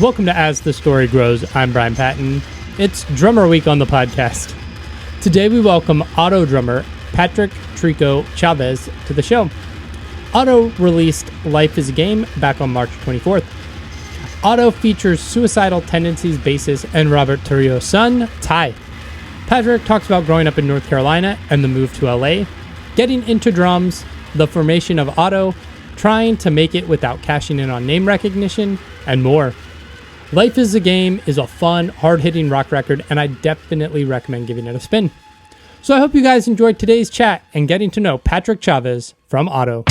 Welcome to As the Story Grows. I'm Brian Patton. It's Drummer Week on the podcast. Today we welcome OTTO drummer Patrick Triko Chavez to the show. OTTO released Life is a Game back on March 24th. OTTO features Suicidal Tendencies bassist and Robert Trujillo's son, Ty. Patrick talks about growing up in North Carolina and the move to LA, getting into drums, the formation of OTTO, trying to make it without cashing in on name recognition, and more. Life is a Game is a fun, hard-hitting rock record, and I definitely recommend giving it a spin. So I hope you guys enjoyed today's chat and getting to know Patrick Chavez from OTTO.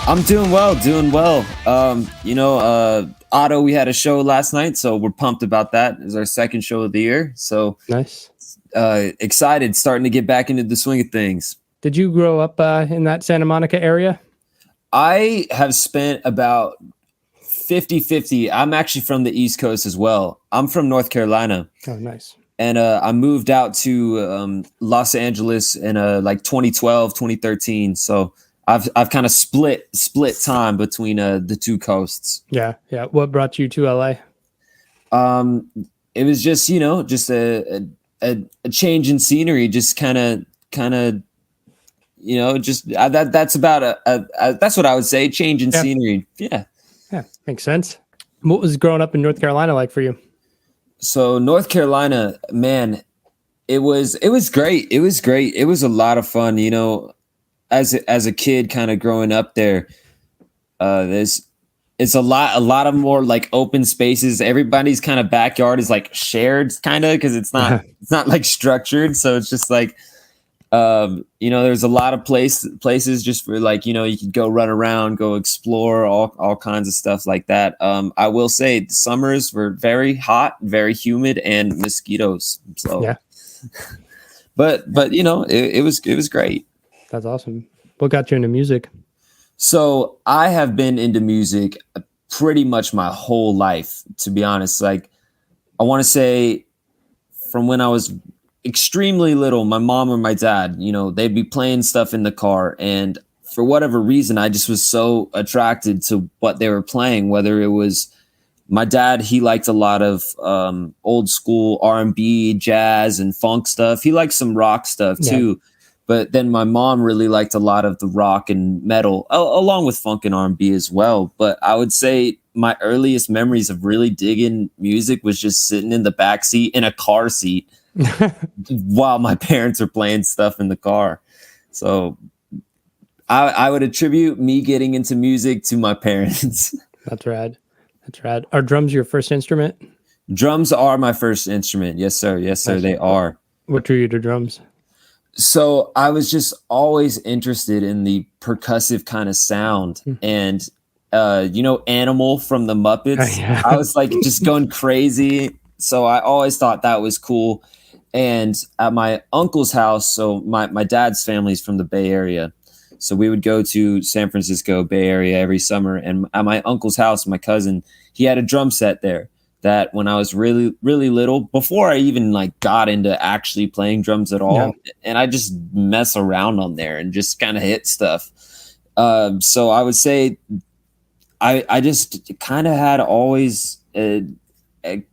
I'm doing well. OTTO, we had a show last night, so we're pumped about that. It's our second show of the year. So Nice. Excited, starting to get back into the swing of things. Did you grow up in that Santa Monica area? I have spent about 50-50. I'm actually from the East Coast as well. I'm from North Carolina. Oh, nice. And I moved out to Los Angeles in like 2012, 2013. So I've kind of split time between the two coasts. Yeah. What brought you to LA? It was just a change in scenery, just kind of that's about that's what I would say, change in scenery. Yeah, makes sense. What was growing up in North Carolina like for you? So North Carolina, man, it was great. It was a lot of fun, as a kid kind of growing up there. It's a lot of more like open spaces. Everybody's kind of backyard is like shared kind of, because it's not like structured. So it's just like, there's a lot of places just for like, you could go run around, go explore, all kinds of stuff like that. I will say the summers were very hot, very humid, and mosquitoes. So yeah, but it was great. That's awesome. What got you into music? So I have been into music pretty much my whole life, to be honest. Like, I want to say from when I was extremely little, my mom or my dad, they'd be playing stuff in the car. And for whatever reason, I just was so attracted to what they were playing, whether it was my dad, he liked a lot of old school R&B, jazz, and funk stuff. He liked some rock stuff too. But then my mom really liked a lot of the rock and metal, along with funk and R&B as well. But I would say my earliest memories of really digging music was just sitting in the back seat in a car seat while my parents are playing stuff in the car. So I would attribute me getting into music to my parents. That's rad. Are drums your first instrument? Drums are my first instrument. Yes, sir. They are. What drew you to drums? So I was just always interested in the percussive kind of sound, and Animal from the Muppets. Yeah. I was like just going crazy. So I always thought that was cool. And at my uncle's house, so my dad's family's from the Bay Area, so we would go to San Francisco Bay Area every summer. And at my uncle's house, my cousin, he had a drum set there that when I was really, really little, before I even like got into actually playing drums at all, and I just mess around on there and just kind of hit stuff. So I would say I just kind of had always a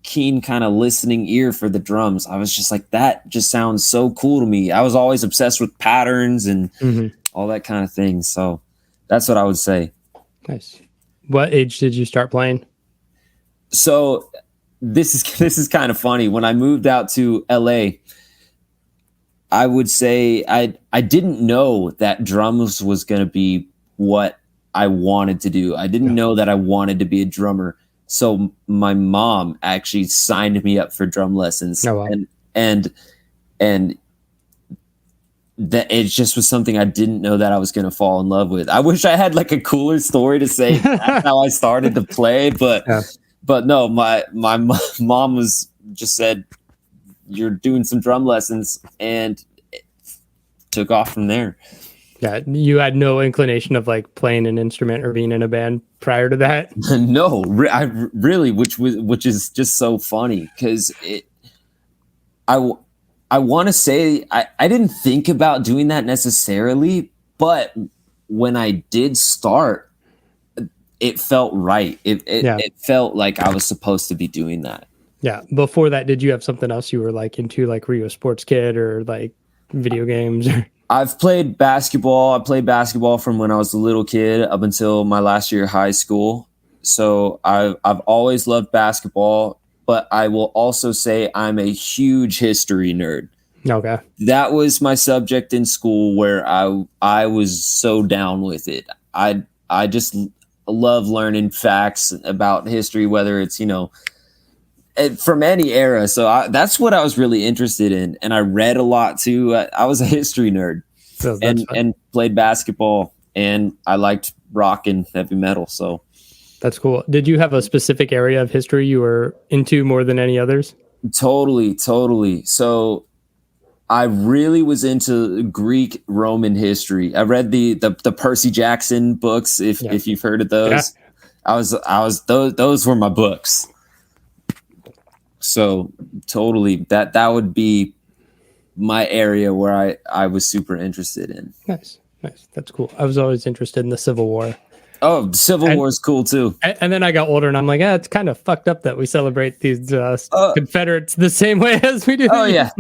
keen kind of listening ear for the drums. I was just like, that just sounds so cool to me. I was always obsessed with patterns and all that kind of thing. So that's what I would say. Nice. What age did you start playing? So this is kind of funny. When I moved out to LA, I would say I didn't know that drums was going to be what I wanted to do. I didn't know that I wanted to be a drummer. So my mom actually signed me up for drum lessons. Oh, wow. And that it just was something I didn't know that I was going to fall in love with. I wish I had like a cooler story to say that's how I started to play, but no, my mom was just said, you're doing some drum lessons, and it took off from there. Yeah, you had no inclination of like playing an instrument or being in a band prior to that? No, I really, which is just so funny because I want to say I didn't think about doing that necessarily, but when I did start, it felt right. It felt like I was supposed to be doing that. Yeah. Before that, did you have something else you were like into? Like, were you a sports kid or like video games? I've played basketball. I played basketball from when I was a little kid up until my last year of high school. So I've always loved basketball, but I will also say I'm a huge history nerd. Okay. That was my subject in school where I was so down with it. I just love learning facts about history, whether it's, from any era. So that's what I was really interested in. And I read a lot too. I was a history nerd and played basketball, and I liked rock and heavy metal. So that's cool. Did you have a specific area of history you were into more than any others? Totally. So I really was into Greek Roman history. I read the Percy Jackson books. If you've heard of those, those were my books. So totally that would be my area where I was super interested in. Nice. That's cool. I was always interested in the Civil War. Oh, the Civil War is cool too. And then I got older and I'm like, it's kind of fucked up that we celebrate these Confederates the same way as we do. Oh yeah.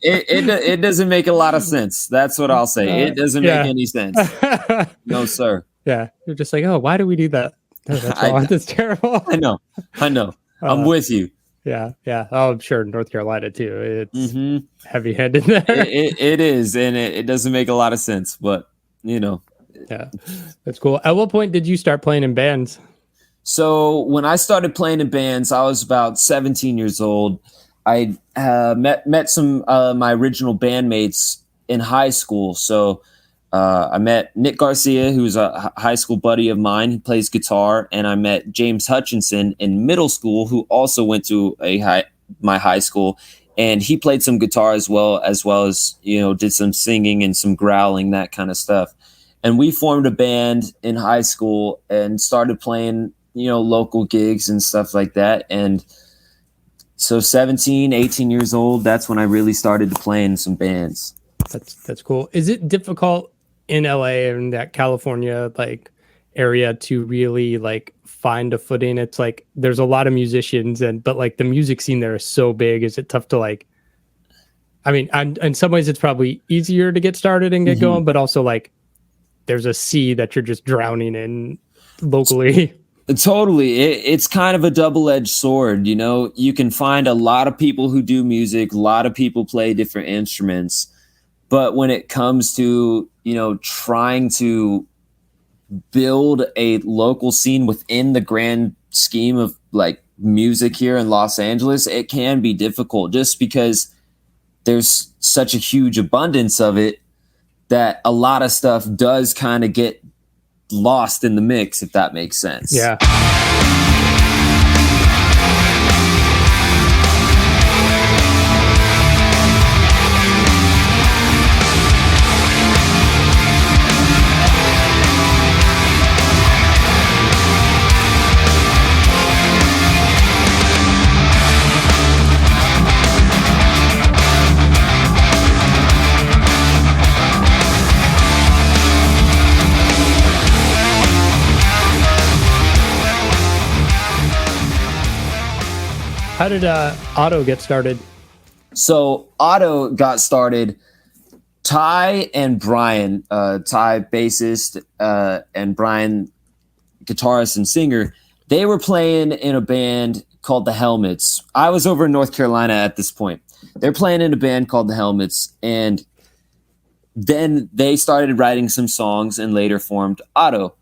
It doesn't make a lot of sense. That's what I'll say. It doesn't make any sense. No, sir. Yeah. You're just like, why do we do that? That's wrong. That's terrible. I know. I'm with you. Yeah. Oh, I'm sure North Carolina too. It's heavy-handed there. It is, and it doesn't make a lot of sense, but Yeah, that's cool. At what point did you start playing in bands? So when I started playing in bands, I was about 17 years old. I met some my original bandmates in high school. So I met Nick Garcia, who's a high school buddy of mine. He plays guitar. And I met James Hutchinson in middle school, who also went to my high school. And he played some guitar as well as, did some singing and some growling, that kind of stuff. And we formed a band in high school and started playing, local gigs and stuff like that. And so 17, 18 years old, that's when I really started to play in some bands. That's cool. Is it difficult in LA and that California area to really find a footing? It's like there's a lot of musicians but the music scene there is so big. Is it tough to in some ways it's probably easier to get started and get going, but also there's a sea that you're just drowning in locally. Totally. It's kind of a double-edged sword. You can find a lot of people who do music, a lot of people play different instruments. But when it comes to, trying to build a local scene within the grand scheme of music here in Los Angeles, it can be difficult just because there's such a huge abundance of it that a lot of stuff does kind of get lost in the mix, if that makes sense. Yeah. How did OTTO get started? So OTTO got started. Ty and Brian, Ty bassist and Brian guitarist and singer, they were playing in a band called the Helmets. I was over in North Carolina at this point. They're playing in a band called the Helmets, and then they started writing some songs and later formed OTTO.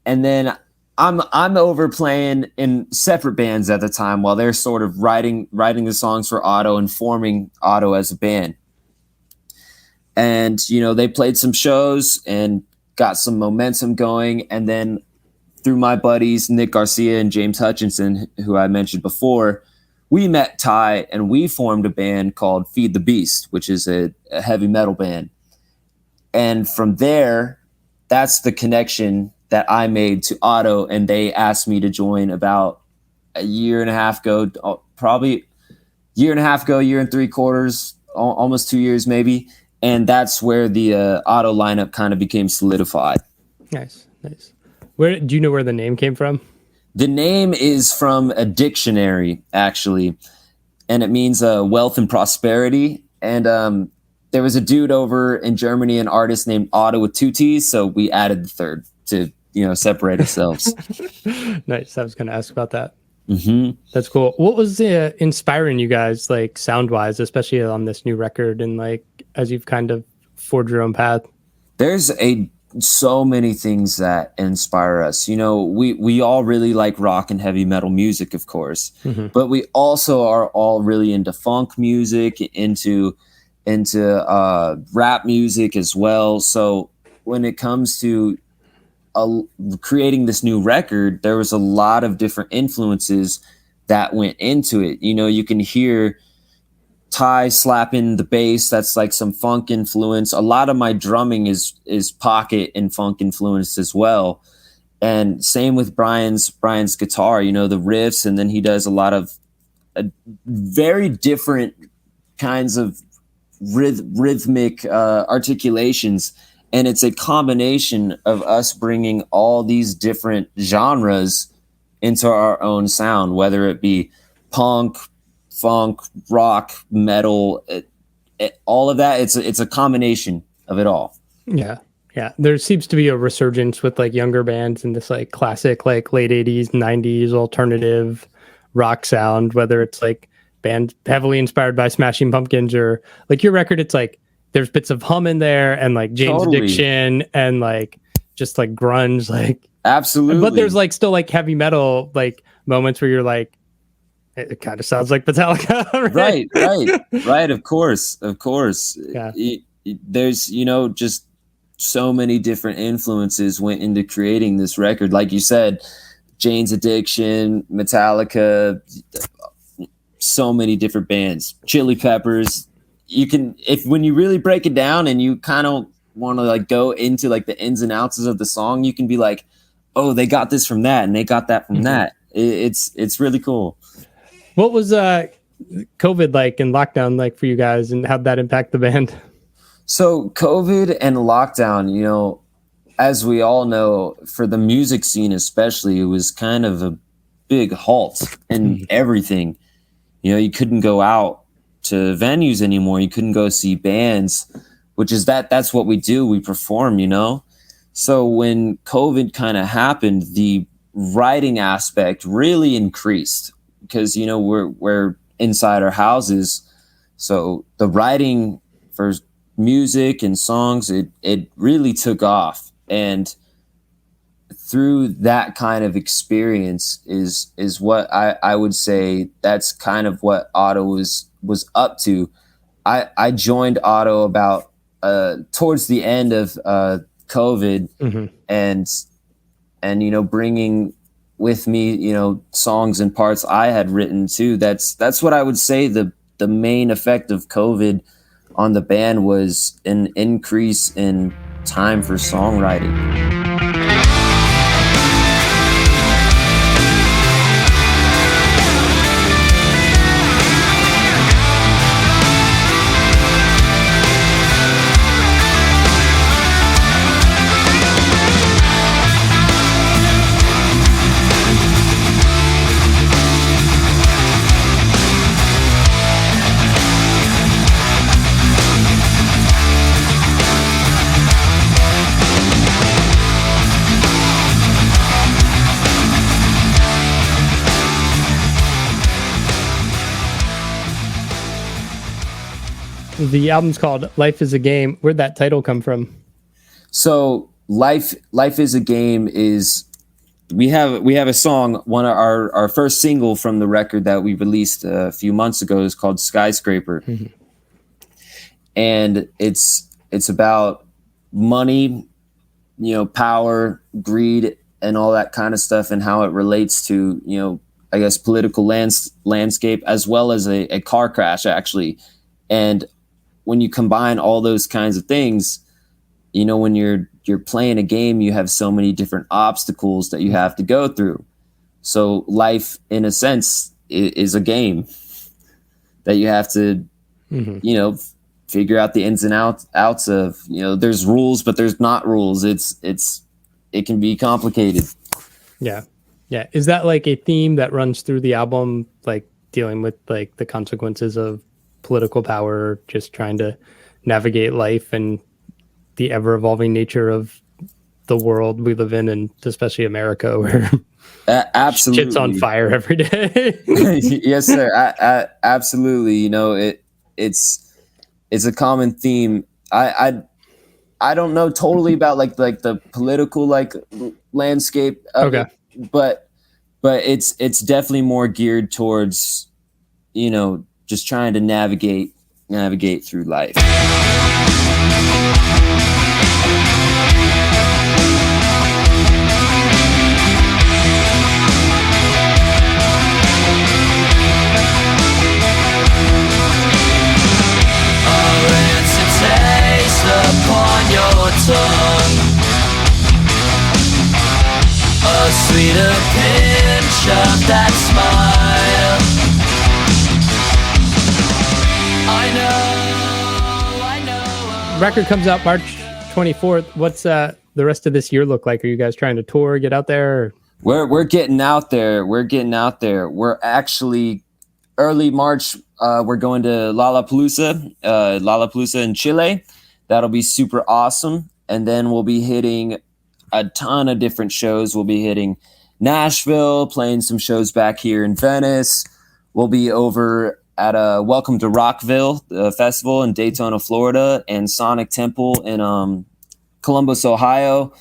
And then I'm over playing in separate bands at the time while they're sort of writing the songs for OTTO and forming OTTO as a band. And, they played some shows and got some momentum going. And then through my buddies, Nick Garcia and James Hutchinson, who I mentioned before, we met Ty and we formed a band called Feed the Beast, which is a heavy metal band. And from there, that's the connection that I made to OTTO, and they asked me to join about a year and a half ago, probably year and 3/4, almost 2 years maybe. And that's where the OTTO lineup kind of became solidified. Nice. Where do you know where the name came from? The name is from a dictionary, actually, and it means wealth and prosperity. And there was a dude over in Germany, an artist named Otto with 2 T's, so we added the third to separate ourselves. Nice. I was going to ask about that. Mm-hmm. That's cool. What was inspiring you guys, like sound wise, especially on this new record, and like as you've kind of forged your own path? There's so many things that inspire us. We all really like rock and heavy metal music, of course, but we also are all really into funk music, into rap music as well. So when it comes to creating this new record, there was a lot of different influences that went into it. You can hear Ty slapping the bass. That's like some funk influence. A lot of my drumming is pocket and funk influenced as well. And same with Brian's guitar, the riffs. And then he does a lot of very different kinds of rhythmic articulations. And it's a combination of us bringing all these different genres into our own sound, whether it be punk, funk, rock, metal, all of that. It's a combination of it all. Yeah. There seems to be a resurgence with like younger bands and this like classic, like late 80s, 90s alternative rock sound, whether it's like bands heavily inspired by Smashing Pumpkins or like your record. It's like there's bits of hum in there and like Jane's Addiction and like just like grunge, like absolutely. But there's like still like heavy metal like moments where you're like, it kind of sounds like Metallica. Right. Of course. Yeah. There's just so many different influences went into creating this record. Like you said, Jane's Addiction, Metallica, so many different bands, Chili Peppers. When you really break it down and you kind of want to like go into like the ins and outs of the song, you can be like, oh, they got this from that and they got that from that. It's really cool. What was COVID like and lockdown like for you guys, and how'd that impact the band? So COVID and lockdown, as we all know, for the music scene especially, it was kind of a big halt in everything. You couldn't go out to venues anymore. You couldn't go see bands, which is that's what we do. We perform, So when COVID kind of happened, the writing aspect really increased because, we're inside our houses. So the writing for music and songs, it really took off. And through that kind of experience is what I would say that's kind of what OTTO was up to. I joined OTTO about towards the end of COVID, and bringing with me songs and parts I had written too. That's what I would say the main effect of COVID on the band was an increase in time for songwriting. The album's called Life is a Game. Where'd that title come from? So Life is a Game is we have a song, one of our first single from the record that we released a few months ago is called Skyscraper. And it's it's about money, power, greed, and all that kind of stuff, and how it relates to, I guess, political landscape, as well as a car crash, actually. And when you combine all those kinds of things, when you're playing a game, you have so many different obstacles that you have to go through. So life, in a sense, is a game that you have to, figure out the ins and outs of. There's rules, but there's not rules. It can be complicated. Yeah. Is that like a theme that runs through the album, like dealing with like the consequences of political power, just trying to navigate life and the ever evolving nature of the world we live in, and especially America, where absolutely shit's on fire every day? Yes, sir. Absolutely. It's a common theme. I don't know totally about like the political landscape of Okay. it, but it's definitely more geared towards just trying to navigate through life. Upon your tongue, a sweeter pinch of that smile. I know. Record comes out March 24th. What's the rest of this year look like? Are you guys trying to tour, get out there? We're getting out there. We're actually early March. We're going to Lollapalooza in Chile. That'll be super awesome. And then we'll be hitting a ton of different shows. We'll be hitting Nashville, playing some shows back here in Venice. We'll be over at Welcome to Rockville festival in Daytona, Florida, and Sonic Temple in Columbus, Ohio.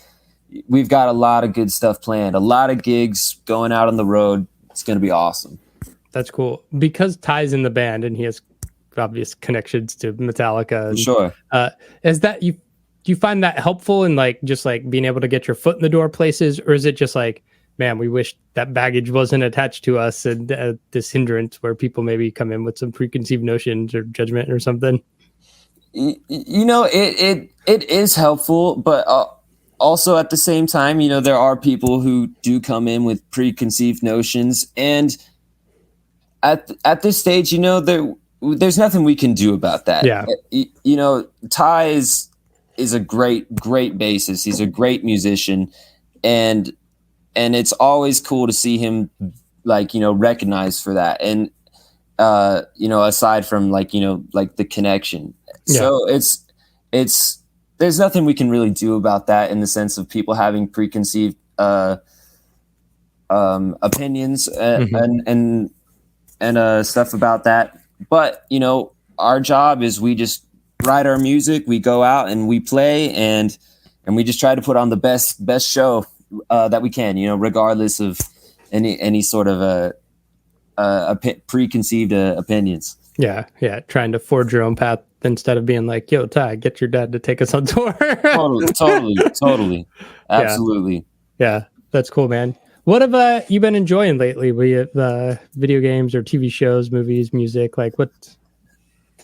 We've got a lot of good stuff planned, a lot of gigs going out on the road. It's going to be awesome. That's cool. Because Ty's in the band and he has obvious connections to Metallica. And, sure. Is that do you find that helpful in like just like being able to get your foot in the door places, or is it just like, man, we wish that baggage wasn't attached to us, and this hindrance where people maybe come in with some preconceived notions or judgment or something? It is helpful, but also at the same time, there are people who do come in with preconceived notions, and at this stage, there's nothing we can do about that. Yeah. Ty is a great bassist. He's a great musician, and it's always cool to see him recognized for that. And aside from the connection. Yeah. So it's there's nothing we can really do about that, in the sense of people having preconceived opinions and stuff about that. But our job is we just write our music, we go out and we play, and we just try to put on the best show that we can, regardless of any sort of preconceived opinions. Yeah, trying to forge your own path instead of being like, "Yo, Ty, get your dad to take us on tour." Totally, absolutely. Yeah, that's cool, man. What have you been enjoying lately? Be it video games or TV shows, movies, music? Like what?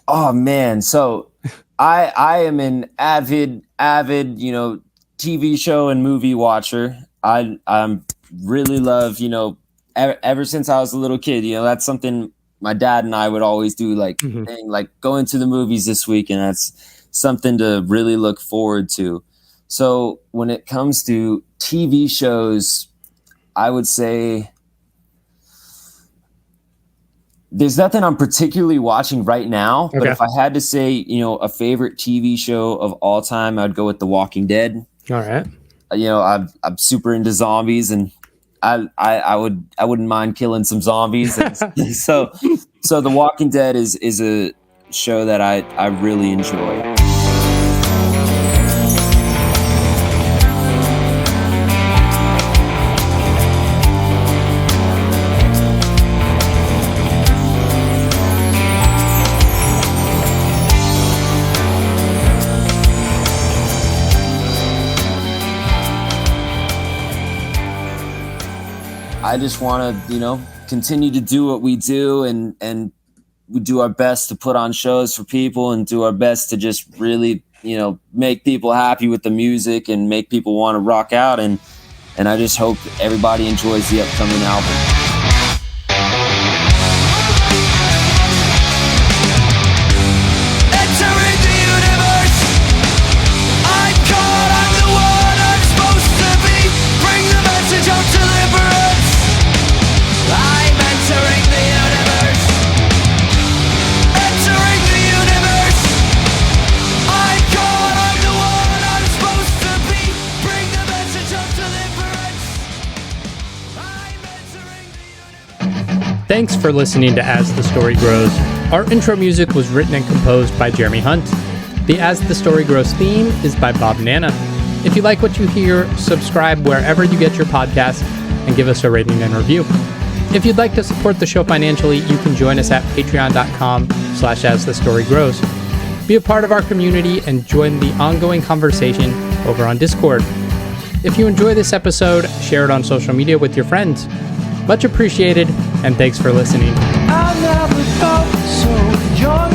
Oh man, so I am an avid TV show and movie watcher. I'm really love ever since I was a little kid. That's something my dad and I would always do, like going to the movies this week, and that's something to really look forward to. So when it comes to TV shows, I would say there's nothing I'm particularly watching right now, but if I had to say, a favorite TV show of all time, I'd go with The Walking Dead. All right. I'm super into zombies, and I wouldn't mind killing some zombies. so The Walking Dead is a show that I really enjoy. I just want to, continue to do what we do, and we do our best to put on shows for people and do our best to just really, make people happy with the music and make people want to rock out. And I just hope everybody enjoys the upcoming album. Entering the universe, I'm caught, I'm the one I'm supposed to be. Bring the message of deliverance. I'm entering the universe. Entering the universe, I'm caught, I'm the one I'm supposed to be. Bring the message of deliverance. I'm entering the universe. Thanks for listening to As the Story Grows. Our intro music was written and composed by Jeremy Hunt. The As the Story Grows theme is by Bob Nana. If you like what you hear, subscribe wherever you get your podcast and give us a rating and review. If you'd like to support the show financially, you can join us at patreon.com/asthestorygrows. Be a part of our community and join the ongoing conversation over on Discord. If you enjoy this episode, share it on social media with your friends. Much appreciated, and thanks for listening. I never felt so young